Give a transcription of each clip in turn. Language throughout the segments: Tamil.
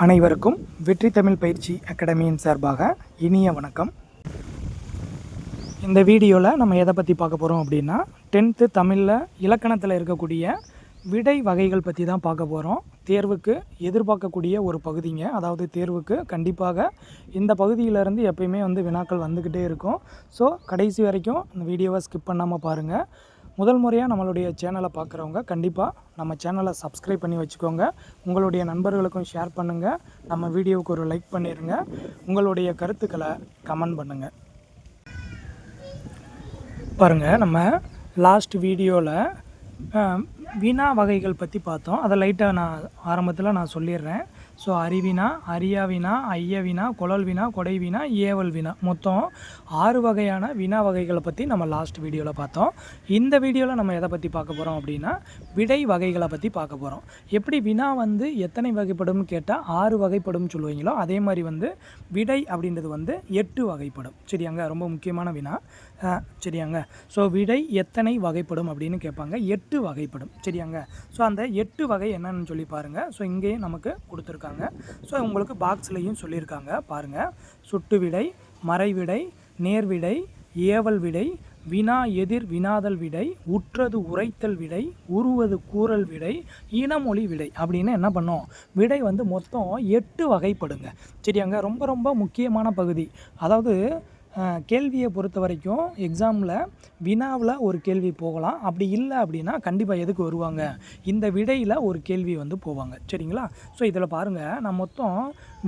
அனைவருக்கும் வெற்றி தமிழ் பயிற்சி அகாடமியின் சார்பாக இனிய வணக்கம். இந்த வீடியோவில் நம்ம எதை பற்றி பார்க்க போகிறோம் அப்படின்னா 10th தமிழில் இலக்கணத்தில் இருக்கக்கூடிய விடை வகைகள் பற்றி தான் பார்க்க போகிறோம். தேர்வுக்கு எதிர்பார்க்கக்கூடிய ஒரு பகுதிங்க. அதாவது தேர்வுக்கு கண்டிப்பாக இந்த பகுதியிலேருந்து எப்பயுமே வினாக்கள் வந்துக்கிட்டே இருக்கும். ஸோ கடைசி வரைக்கும் இந்த வீடியோவை ஸ்கிப் பண்ணாமல் பாருங்கள். முதல் முறையாக நம்மளுடைய சேனலை பார்க்குறவங்க கண்டிப்பாக நம்ம சேனலை சப்ஸ்கிரைப் பண்ணி வச்சுக்கோங்க. உங்களுடைய நண்பர்களுக்கும் ஷேர் பண்ணுங்கள். நம்ம வீடியோவுக்கு ஒரு லைக் பண்ணிடுங்க. உங்களுடைய கருத்துக்களை கமெண்ட் பண்ணுங்கள். பாருங்கள், நம்ம லாஸ்ட் வீடியோவில் வினா வகைகள் பற்றி பார்த்தோம். அதை லைட்டாக ஆரம்பத்தில் நான் சொல்லிடுறேன். ஸோ அறிவினா, அரியா வினா, ஐய வினா, குழல் வினா, கொடை வினா, ஏவல் வினா, மொத்தம் 6 வகையான வினா வகைகளை பற்றி நம்ம லாஸ்ட் வீடியோவில் பார்த்தோம். இந்த வீடியோவில் நம்ம எதை பற்றி பார்க்க போகிறோம் அப்படின்னா விடை வகைகளை பற்றி பார்க்க போகிறோம். எப்படி வினா எத்தனை வகைப்படும் கேட்டால் 6 வகைப்படும் சொல்லுவீங்களோ அதே மாதிரி விடை அப்படின்றது 8 வகைப்படும். சரியாங்க, ரொம்ப முக்கியமான வினா. சரியாங்க. ஸோ விடை எத்தனை வகைப்படும் அப்படின்னு கேட்பாங்க. 8 வகைப்படும். சரியாங்க. ஸோ அந்த 8 வகை என்னன்னு சொல்லி பாருங்கள். ஸோ இங்கேயும் நமக்கு கொடுத்துருக்காங்க. ஸோ உங்களுக்கு பாக்ஸ்லையும் சொல்லியிருக்காங்க பாருங்கள். சுட்டு விடை, மறைவிடை, நேர்விடை, ஏவல் விடை, வினா எதிர் வினாதல் விடை, உற்றது உரைத்தல் விடை, உருவது கூறல் விடை, இனமொழி விடை அப்படின்னு என்ன பண்ணோம், விடை மொத்தம் 8 வகைப்படுங்க. சரியாங்க. ரொம்ப ரொம்ப முக்கியமான பகுதி. அதாவது கேள்வியை பொறுத்த வரைக்கும் எக்ஸாமில் வினாவில் ஒரு கேள்வி போகலாம். அப்படி இல்லை அப்படின்னா கண்டிப்பாக எதுக்கு வருவாங்க, இந்த விடையில் ஒரு கேள்வி போவாங்க. சரிங்களா. ஸோ இதில் பாருங்கள், நான் மொத்தம்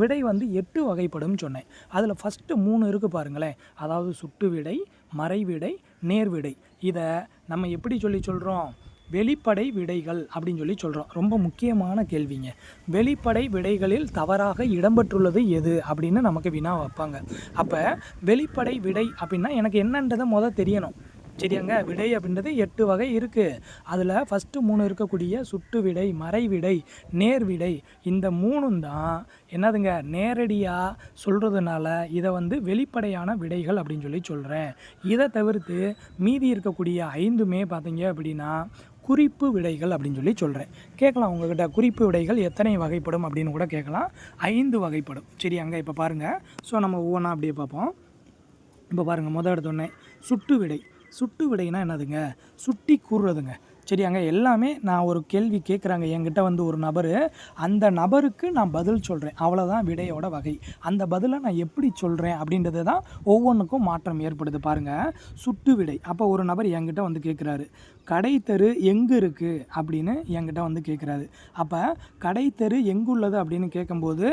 விடை 8 வகைப்படும் சொன்னேன். அதில் ஃபஸ்ட்டு 3 இருக்குது பாருங்களேன். அதாவது சுட்டு விடை, மறைவிடை, நேர்விடை. இதை நம்ம எப்படி சொல்கிறோம், வெளிப்படை விடைகள் அப்படின்னு சொல்கிறோம். ரொம்ப முக்கியமான கேள்விங்க. வெளிப்படை விடைகளில் தவறாக இடம்பெற்றுள்ளது எது அப்படின்னு நமக்கு வினா வைப்பாங்க. அப்போ வெளிப்படை விடை அப்படின்னா எனக்கு என்னன்றதை தெரியணும். சரியாங்க. விடை அப்படின்றது 8 வகை இருக்குது. அதில் ஃபஸ்ட்டு 3 இருக்கக்கூடிய சுட்டு விடை, மறைவிடை, நேர்விடை, இந்த 3 தான் என்னதுங்க, நேரடியாக சொல்கிறதுனால இதை வெளிப்படையான விடைகள் அப்படின்னு சொல்கிறேன். இதை தவிர்த்து மீதி இருக்கக்கூடிய 5மே பார்த்தீங்க அப்படின்னா குறிப்பு விடைகள் அப்படின்னு சொல்கிறேன். கேட்கலாம் உங்கள்கிட்ட, குறிப்பு விடைகள் எத்தனை வகைப்படும் அப்படின்னு கூட கேட்கலாம். 5 வகைப்படும். சரியாங்க. இப்போ பாருங்கள். ஸோ நம்ம ஒவ்வொன்றா அப்படியே பார்ப்போம். இப்போ பாருங்கள், முதல் எடுத்தோடனே சுட்டு விடை. சுட்டு விடைனா என்னதுங்க, சுட்டி கூறுறதுங்க. சரியாங்க. எல்லாமே நான் ஒரு கேள்வி கேட்குறாங்க என்கிட்ட ஒரு நபர், அந்த நபருக்கு நான் பதில் சொல்கிறேன். அவ்வளோதான் விடையோட வகை. அந்த பதிலை நான் எப்படி சொல்கிறேன் அப்படின்றது தான் ஒவ்வொன்றுக்கும் மாற்றம் ஏற்படுது. பாருங்கள், சுட்டு விடை. அப்போ ஒரு நபர் என்கிட்ட கேட்குறாரு, கடை தெரு எங்கே இருக்குது அப்படின்னு என்கிட்ட கேட்குறாரு. அப்போ கடை தெரு எங்குள்ளது அப்படின்னு கேட்கும்போது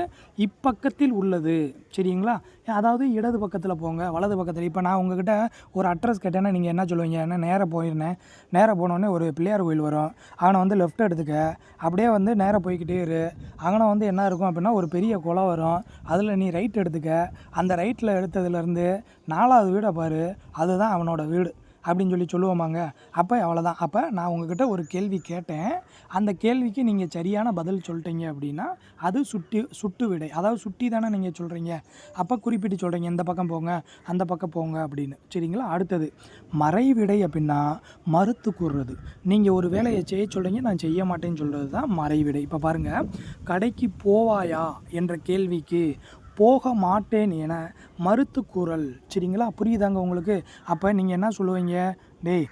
இப்பக்கத்தில் உள்ளது. சரிங்களா. அதாவது இடது பக்கத்தில் போங்க, வலது பக்கத்தில். இப்போ நான் உங்ககிட்ட ஒரு அட்ரஸ் கேட்டேன்னா நீங்கள் என்ன சொல்லுவீங்க, என்ன நேராக போயிருந்தேன், நேராக போனோடனே ஒரு பிள்ளையார் கோயில் வரும், அங்கே லெஃப்ட் எடுத்துக்க, அப்படியே நேராக போய்கிட்டே இரு, அங்கே என்ன இருக்கும் அப்படின்னா ஒரு பெரிய குளம் வரும், அதில் நீ ரைட் எடுத்துக்க, அந்த ரைட்டில் எடுத்ததுலேருந்து 4வது வீடை பாரு, அதுதான் அவனோட வீடு அப்படின்னு சொல்லுவோமாங்க. அப்போ அவ்வளோதான். அப்போ நான் உங்ககிட்ட ஒரு கேள்வி கேட்டேன், அந்த கேள்விக்கு நீங்கள் சரியான பதில் சொல்லிட்டீங்க அப்படின்னா அது சுட்டு விடை. அதாவது சுட்டி தானே நீங்கள் சொல்கிறீங்க, அப்போ குறிப்பிட்டு சொல்கிறீங்க இந்த பக்கம் போங்க, அந்த பக்கம் போங்க அப்படின்னு. சரிங்களா. அடுத்தது மறைவிடை அப்படின்னா மறுத்து கூறுறது. நீங்கள் ஒரு வேலையை செய்ய சொல்கிறீங்க, நான் செய்ய மாட்டேன்னு சொல்கிறது தான் மறைவிடை. இப்போ பாருங்கள், கடைக்கு போவாயா என்ற கேள்விக்கு போக மாட்டேன் என மறுத்து கூறல். சரிங்களா. புரியுதாங்க உங்களுக்கு. அப்போ நீங்கள் என்ன சொல்லுவீங்க, டேய்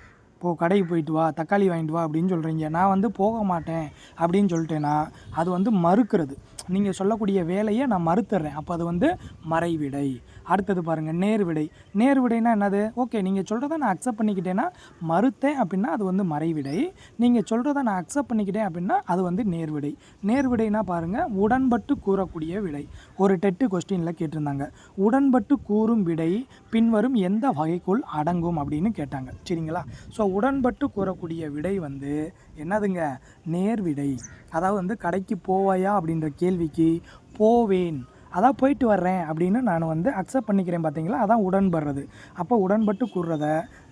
கடைக்கு போயிட்டு வா, தக்காளி வாங்கிட்டு வா அப்படின்னு சொல்கிறீங்க. நான் போக மாட்டேன் அப்படின்னு சொல்லிட்டேன்னா அது மறுக்கிறது. நீங்கள் சொல்லக்கூடிய வேலையை நான் மறுத்துறேன். அப்போ அது மறைவிடை. அடுத்தது பாருங்கள், நேர்விடை. நேர்விடைனா என்னது, ஓகே நீங்கள் சொல்கிறத நான் அக்செப்ட் பண்ணிக்கிட்டேன்னா மறுத்தேன் அப்படின்னா அது மறைவிடை. நீங்கள் சொல்கிறத நான் அக்செப்ட் பண்ணிக்கிட்டேன் அப்படின்னா அது நேர்விடை. நேர்விடைனா பாருங்கள், உடன்பட்டு கூறக்கூடிய விடை. ஒரு டெட்டு கொஸ்டினில் கேட்டிருந்தாங்க, உடன்பட்டு கூறும் விடை பின்வரும் எந்த வகைக்குள் அடங்கும் அப்படின்னு கேட்டாங்க. சரிங்களா. ஸோ உடன்பட்டு கூறக்கூடிய விடை என்னதுங்க, நேர்விடை. அதாவது கடைக்கு போவாயா அப்படின்ற கேள்விக்கு போவேன், அதான் போயிட்டு வர்றேன் அப்படின்னு நான் அக்செப்ட் பண்ணிக்கிறேன். பார்த்தீங்களா, அதான் உடன்படுறது. அப்போ உடன்பட்டு கூறுறத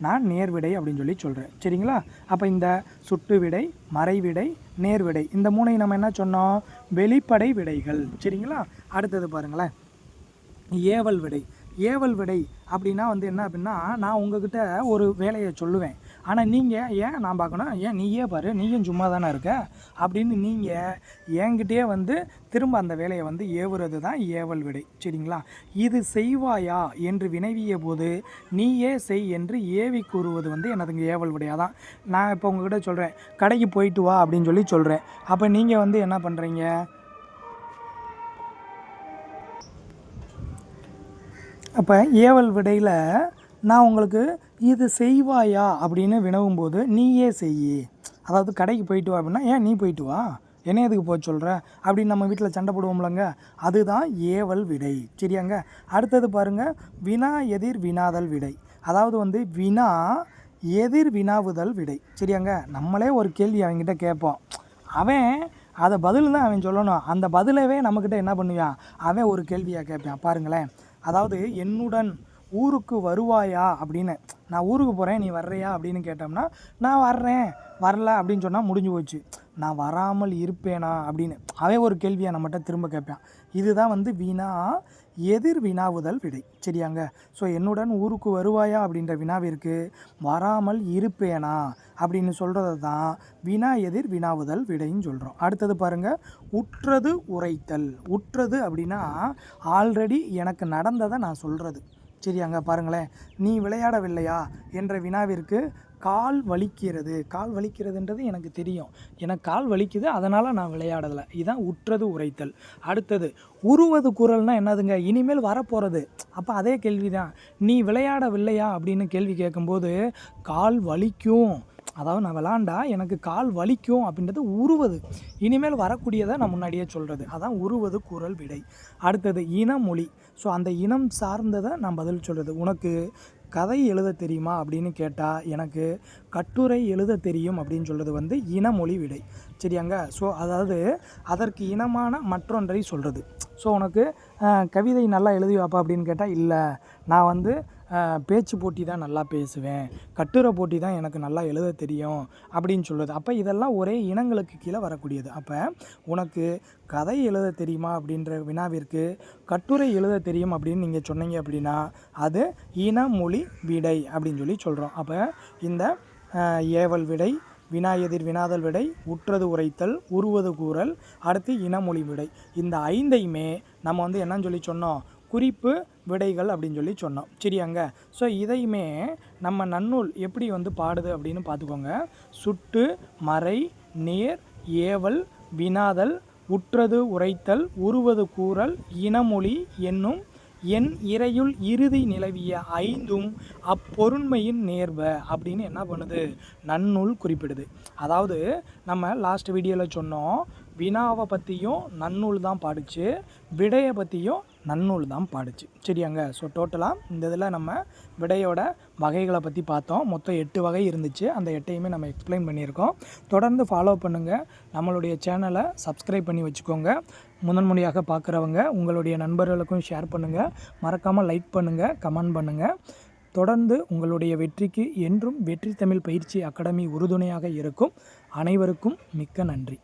நான் நேர்விடை அப்படின்னு சொல்கிறேன். சரிங்களா. அப்போ இந்த சுட்டு விடை, மறைவிடை, நேர்விடை, இந்த 3ஐயும் நம்ம என்ன சொன்னோம், வெளிப்படை விடைகள். சரிங்களா. அடுத்தது பாருங்களேன், ஏவல் விடை. ஏவல் விடை அப்படின்னா என்ன அப்படின்னா, நான் உங்ககிட்ட ஒரு வேலையை சொல்லுவேன், ஆனால் நீங்கள் ஏன் நான் பார்க்கணும், ஏன் நீயே பாரு நீயும் சும்மா தானே இருக்க அப்படின்னு நீங்கள் என்கிட்டயே வந்து திரும்ப அந்த வேலையை வந்து ஏவுறது தான் ஏவல் விடை. சரிங்களா? இது செய்வாயா என்று வினவிய போது நீயே செய் என்று ஏவி கூறுவது வந்து எனதுங்க ஏவல் விடையாக தான். நான் இப்போ உங்ககிட்ட சொல்கிறேன், கடைக்கு போயிட்டு வா அப்படின்னு சொல்லி சொல்கிறேன். அப்போ நீங்கள் வந்து என்ன பண்ணுறீங்க, அப்போ ஏவல் விடையில் நான் உங்களுக்கு இது செய்வாயா அப்படின்னு வினவும்போது நீயே செய், அதாவது கடைக்கு போயிட்டு வா அப்படின்னா ஏன் நீ போயிட்டு வா, என்ன எதுக்கு போக சொல்கிற அப்படின்னு நம்ம வீட்டில் சண்டை போடுவோம்லங்க, அதுதான் ஏவல் விடை. சரியாங்க? அடுத்தது பாருங்கள், வினா எதிர் வினாதல் விடை. அதாவது வந்து வினா எதிர் வினாவுதல் விடை. சரியாங்க? நம்மளே ஒரு கேள்வி அவங்ககிட்ட கேட்போம், அவன் அதை பதில் தான் அவன் சொல்லணும், அந்த பதிலவே நம்மக்கிட்ட என்ன பண்ணுவான், அவன் ஒரு கேள்வியாக கேட்பான். பாருங்களேன், அதாவது என்னுடன் ஊருக்கு வருவாயா அப்படின்னு, நான் ஊருக்கு போகிறேன் நீ வர்றியா அப்படின்னு கேட்டோம்னா நான் வர்றேன் வரல அப்படின்னு சொன்னால் முடிஞ்சு போச்சு. நான் வராமல் இருப்பேனா அப்படின்னு அவன் ஒரு கேள்வியை நம்மகிட்ட திரும்ப கேட்பான். இதுதான் வந்து வினா எதிர் வினாவுதல் விடை. சரியாங்க? ஸோ என்னுடன் ஊருக்கு வருவாயா அப்படின்ற வினாவிற்கு வராமல் இருப்பேனா அப்படின்னு சொல்கிறது தான் வினா எதிர் வினாவுதல் விடைன்னு சொல்கிறோம். அடுத்தது பாருங்கள், உற்றது உரைத்தல். உற்றது அப்படின்னா ஆல்ரெடி எனக்கு நடந்ததை நான் சொல்கிறது. சரியாங்க? பாருங்களேன், நீ விளையாடவில்லையா என்ற வினாவிற்கு கால் வலிக்கிறது. கால் வலிக்கிறதுன்றது எனக்கு தெரியும், எனக்கு கால் வலிக்குது அதனால் நான் விளையாடலை. இதுதான் உற்றது உரைத்தல். அடுத்தது உருவது குரல்னால் என்னதுங்க, இனிமேல் வரப்போகிறது. அப்போ அதே கேள்வி தான், நீ விளையாடவில்லையா அப்படின்னு கேள்வி கேட்கும்போது கால் வலிக்கும், அதாவது நான் விளாண்டா எனக்கு கால் வலிக்கும் அப்படின்றது உருவது, இனிமேல் வரக்கூடியதை நான் முன்னாடியே சொல்கிறது, அதான் உருவது குரல் விடை. அடுத்தது இனமொழி. ஸோ அந்த இனம் சார்ந்ததை நான் பதில் சொல்கிறது. உனக்கு கதை எழுத தெரியுமா அப்படின்னு கேட்டால் எனக்கு கட்டுரை எழுத தெரியும் அப்படின்னு சொல்கிறது வந்து இனமொழி விடை. சரியாங்க? ஸோ அதாவது அதற்கு இனமான மற்றொன்றை சொல்கிறது. ஸோ உனக்கு கவிதை நல்லா எழுதி வைப்பா அப்படின்னு கேட்டால் இல்லை, நான் வந்து பேச்சு போட்டி தான் நல்லா பேசுவேன், கட்டுரை போட்டி தான் எனக்கு நல்லா எழுத தெரியும் அப்படின்னு சொல்லுது. அப்போ இதெல்லாம் ஒரே இனங்களுக்கு கீழே வரக்கூடியது. அப்போ உனக்கு கதை எழுத தெரியுமா அப்படின்ற வினாவிற்கு கட்டுரை எழுத தெரியும் அப்படின்னு நீங்கள் சொன்னீங்க அப்படின்னா அது இனமொழி விடை அப்படின்னு சொல்லி சொல்கிறோம். அப்போ இந்த ஏவல் விடை, வினா எதிர் வினாதல் விடை, உற்றது உரைத்தல், உருவது கூறல், அடுத்து இனமொழி விடை, இந்த 5ஐயுமே நம்ம வந்து என்னன்னு சொல்லி சொன்னோம், குறிப்பு விடைகள் அப்படின்னு சொல்லி சொன்னோம். சரியாங்க? ஸோ இதையுமே நம்ம நன்னூல் எப்படி வந்து பாடுது அப்படின்னு பார்த்துக்கோங்க. சுட்டு மறை நேர் ஏவல் வினாதல் உற்றது உரைத்தல் உருவது கூறல் இனமொழி என்னும் என் இறையுள் இறுதி நிலவிய 5ம் அப்பொருண்மையின் நேர்வ அப்படின்னு என்ன பண்ணுது, நன்னூல் குறிப்பிடுது. அதாவது நம்ம லாஸ்ட் வீடியோவில் சொன்னோம், வினாவை பற்றியும் நன்னூல் தான் பாடிச்சு, விடையை பற்றியும் நன்னூல் தான் பாடிச்சு. சரியாங்க? ஸோ டோட்டலாக இந்த இதில் நம்ம விடையோட வகைகளை பற்றி பார்த்தோம். மொத்தம் 8 வகை இருந்துச்சு, அந்த 8ஐயுமே நம்ம எக்ஸ்பிளைன் பண்ணியிருக்கோம். தொடர்ந்து ஃபாலோ பண்ணுங்கள், நம்மளுடைய சேனலை சப்ஸ்கிரைப் பண்ணி வச்சுக்கோங்க. முதன்முறையாக பார்க்குறவங்க உங்களுடைய நண்பர்களுக்கும் ஷேர் பண்ணுங்கள், மறக்காமல் லைக் பண்ணுங்கள், கமெண்ட் பண்ணுங்கள். தொடர்ந்து உங்களுடைய வெற்றிக்கு என்றும் வெற்றி தமிழ் பயிற்சி அகாடமி உறுதுணையாக இருக்கும். அனைவருக்கும் மிக்க நன்றி.